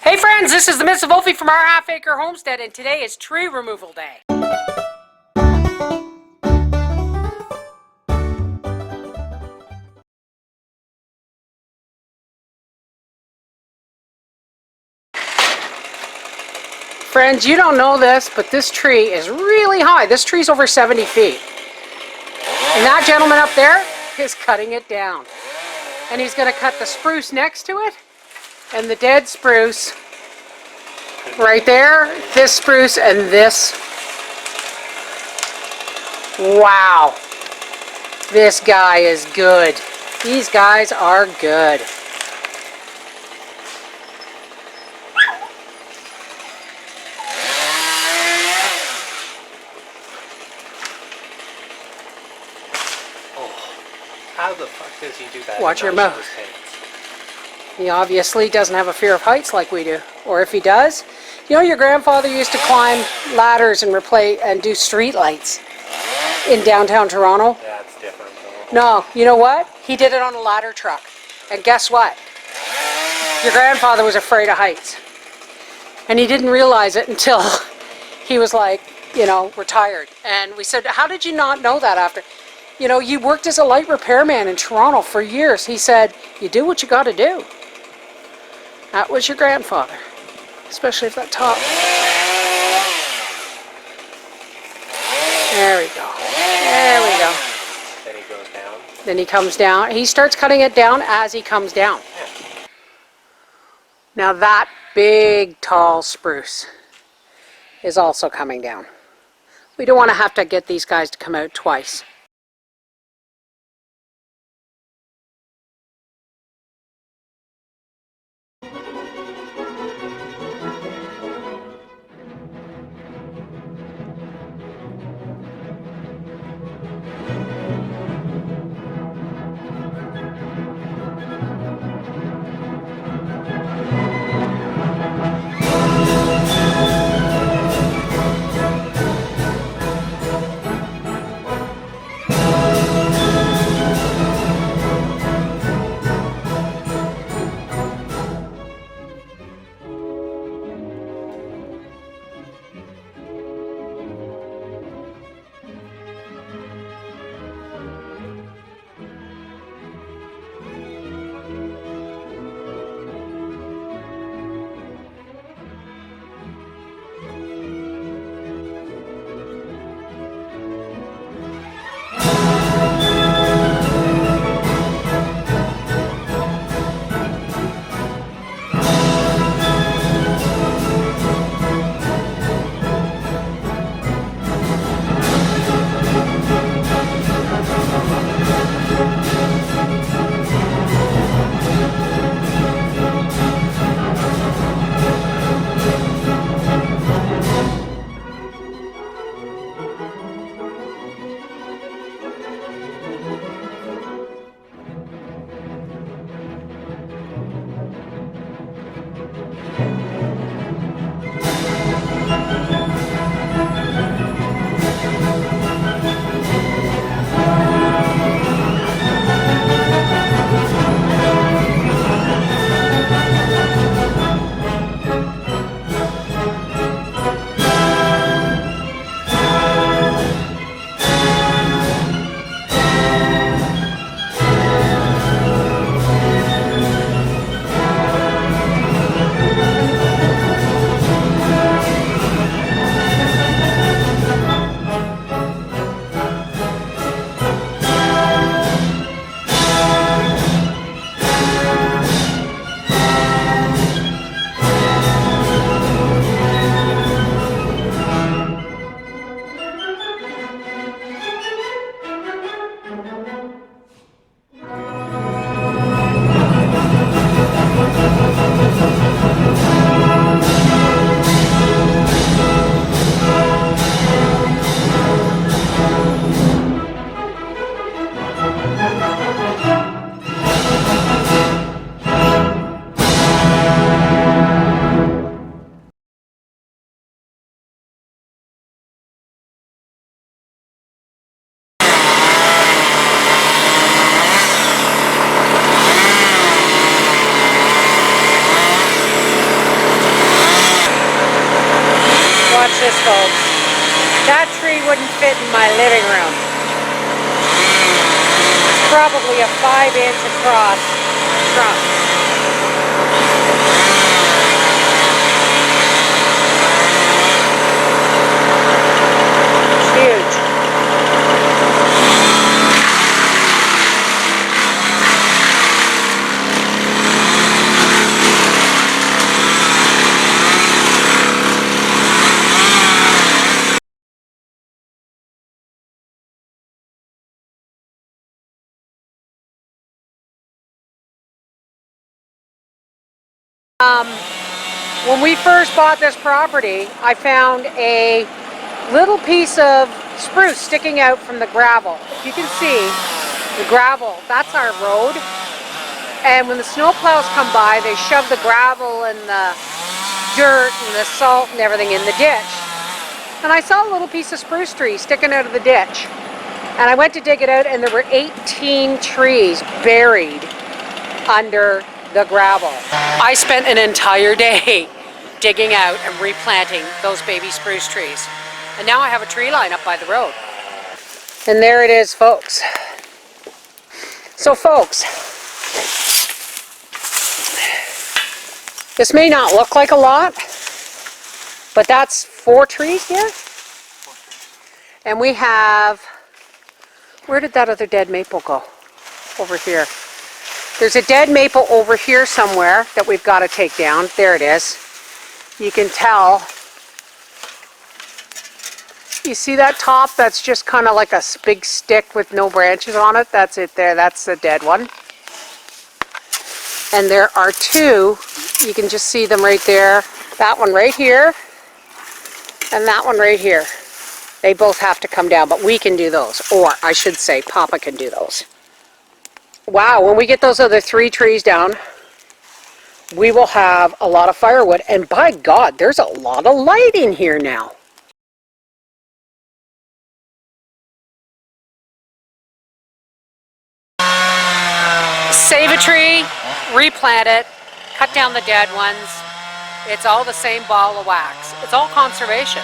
Hey friends, this is the Miss Wolfie from our Half Acre Homestead, and today is tree removal day. Friends, you don't know this, but this tree is really high. This tree's over 70 feet. And that gentleman up there is cutting it down. And he's going to cut the spruce next to it, and the dead spruce right there, this spruce, and this. Wow. This guy is good. These guys are good. How the fuck does he do that? Watch your mouth. He obviously doesn't have a fear of heights like we do. Or if he does, you know your grandfather used to climb ladders and do street lights in downtown Toronto? Yeah, it's different though. No, you know what? He did it on a ladder truck. And guess what? Your grandfather was afraid of heights. And he didn't realize it until he was like, retired. And we said, how did you not know that after? You worked as a light repairman in Toronto for years. He said, you do what you got to do. That was your grandfather. Especially if that top. There we go. There we go. Then he goes down. Then he comes down. He starts cutting it down as he comes down. Now that big, tall spruce is also coming down. We don't want to have to get these guys to come out twice. folks. That tree wouldn't fit in my living room. It's probably a 5-inch across trunk. It's huge. When we first bought this property, I found a little piece of spruce sticking out from the gravel. You can see the gravel, that's our road. And when the snowplows come by, they shove the gravel and the dirt and the salt and everything in the ditch. And I saw a little piece of spruce tree sticking out of the ditch. And I went to dig it out, and there were 18 trees buried under the gravel. I spent an entire day digging out and replanting those baby spruce trees. And now I have a tree line up by the road. And there it is, folks. So folks, this may not look like a lot, but that's 4 trees here. And we have, where did that other dead maple go? Over here. There's a dead maple over here somewhere that we've got to take down. There it is. You can tell. You see that top? That's just kind of like a big stick with no branches on it. That's it there. That's the dead one. And there are 2. You can just see them right there. That one right here. And that one right here. They both have to come down, but we can do those. Or I should say, Papa can do those. Wow, when we get those other 3 trees down, we will have a lot of firewood. And by God, there's a lot of light in here now. Save a tree, replant it, cut down the dead ones. It's all the same ball of wax. It's all conservation.